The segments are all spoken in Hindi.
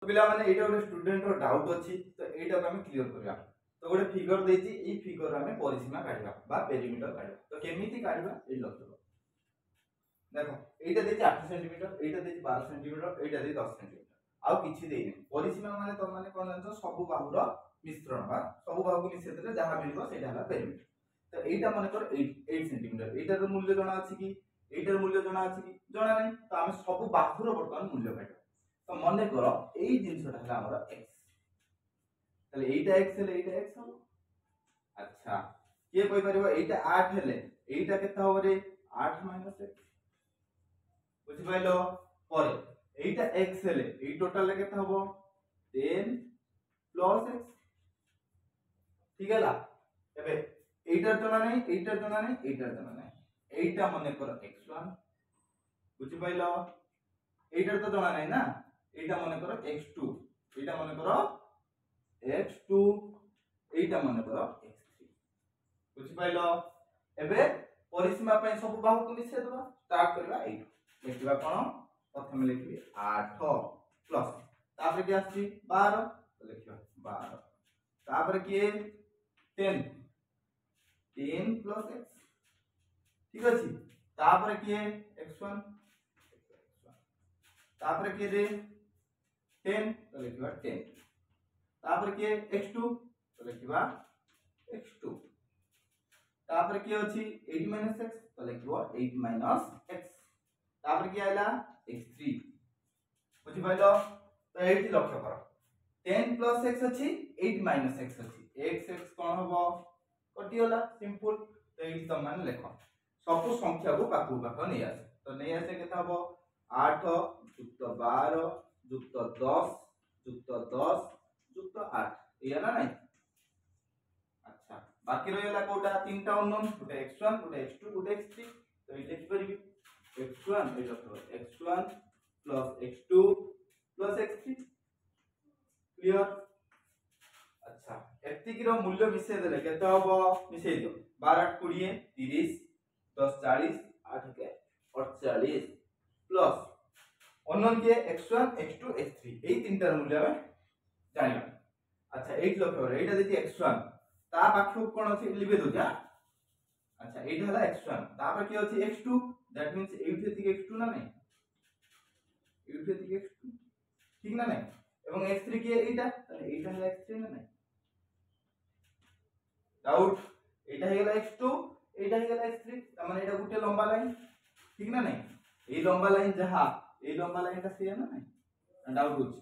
तो पिला माने एटा गोटे स्टूडेंट रो डाउट अछि तो एटा को हम क्लियर करबा। तो गोटे फिगर देछि ई फिगर रे हम परिसीमा काढबा बा पेरीमीटर काढबा। तो केमिति काढबा ए लक्ष्य देखो एटा देछि 8 सेंटीमीटर एटा देछि 12 सेंटीमीटर एटा देछि 10 सेंटीमीटर आउ किछि देइने। परिसीमा माने तो माने कोन जानछो सब बाहुर मिश्रण बा सब बाहु को मिसेतले जहा मिलबो सेटा हला पेरीमीटर। तो एटा माने कर 8 सेंटीमीटर एटा रो मूल्य जणा अछि कि एटार मूल्य जणा अछि कि जणा नै। तो हम सब बाहुर वर्तमान मूल्य काढबा। तो मने करो एई जिंसटा हला हमर x तले एटा x हेले एटा x हो। अच्छा के कोइ परबो एटा 8 हेले एटा केता हो रे 8 - x बुझि पाइलो। परे एटा x हेले ए टोटल ले केता हो 10 + x ठीक हैला। एबे एटार जणा नै एटार जणा नै एटार जणा नै एटा मने करो x1 बुझि पाइलो। एटार तो जणा नै ना एटा मने करो x2 एटा मने करो x2 एटा मने करो x3 बुझि पाइलो। एबे परिसीमा पय सब बाहु को मिसे देबा स्टार्ट करबा एटा लिखबा कोन प्रथम लिखबी 8 प्लस तापर के आछि 12 तो लिखबा 12 तापर के 10 10 + x ठीक अछि। तापर के x1 तापर के रे 10 तो लिखबा 10 तापर के x2 तो लिखबा x2 तापर के अछि 8 - x तो लिखबो 8 - x तापर के आइला x3 बुझि पाइलो। तो एठी लक्ष्य करो 10 + x अछि 8 - x अछि x कोन होबो कटि होला सिंपल। तो एठी त मान लेखो सब संख्या को पाकु पाक नै आसे तो नै आसे केता होबो 8 + 12 + 10 + 10 + 8 या ना नै। अच्छा बाकी रहला कोटा तीनटा अननोन गोटे x1 गोटे x2 गोटे x3 तो ये लिखि परिबी x1 ए लखो x1 + x2 + x3 क्लियर। अच्छा एतिकी रो मूल्य मिसे देले केता होबो मिसेइ दियो 12 8 20 30 10 40 8 के 48 प्लस अननोन के x1 x2 x3 एई तीनटा मूल्य हम जानिबा। अच्छा एट लक्ष्य एटा देखि x1 ता पाखु कोन अछि लिबे दो जा। अच्छा एटा हला x1 तापर के अछि x2 दैट मींस एठी थी x2 ना नै एठी थी x2 ठीक ना नै एवं x3 के एटा तने एटा हला x3 ना नै डाउट एटा हे गेला x2 एटा हे गेला x3 त माने एटा गुटे लंबा लाइन ठीक ना नै ए लंबा लाइन जहा ए लंबा लाइन ता सेया ना नै डाउट होछ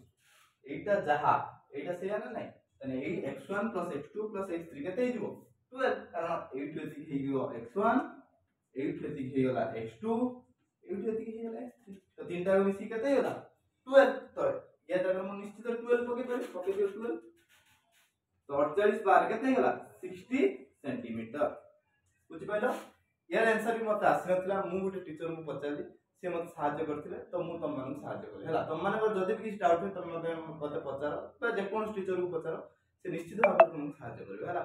एटा जहा एटा सेया ना नै तने ए x1 + x2 + x3 केते हिजो 12 कारण एठी थी हे गयो x1 एठी थी हे गेला x2 एठी थी हे गेला x3 तो तीनटा मिसी केते होला 12 तो या जगह म निश्चित 12 पके दियो 12 तो 48 बार केते होला 60 सेंटीमीटर बुझि पाइलो। यार आंसर भी मत आसनतला मु गुटे टीचर मु पचाली से मत सहाय्य करथिले तो मु तम मानन सहाय्य करले हला तम माने जदि भी किछ डाउट है तम मते पचारो बा जे कोन टीचर को पचारो से निश्चित भाबे तुमको सहाय्य करबे हला।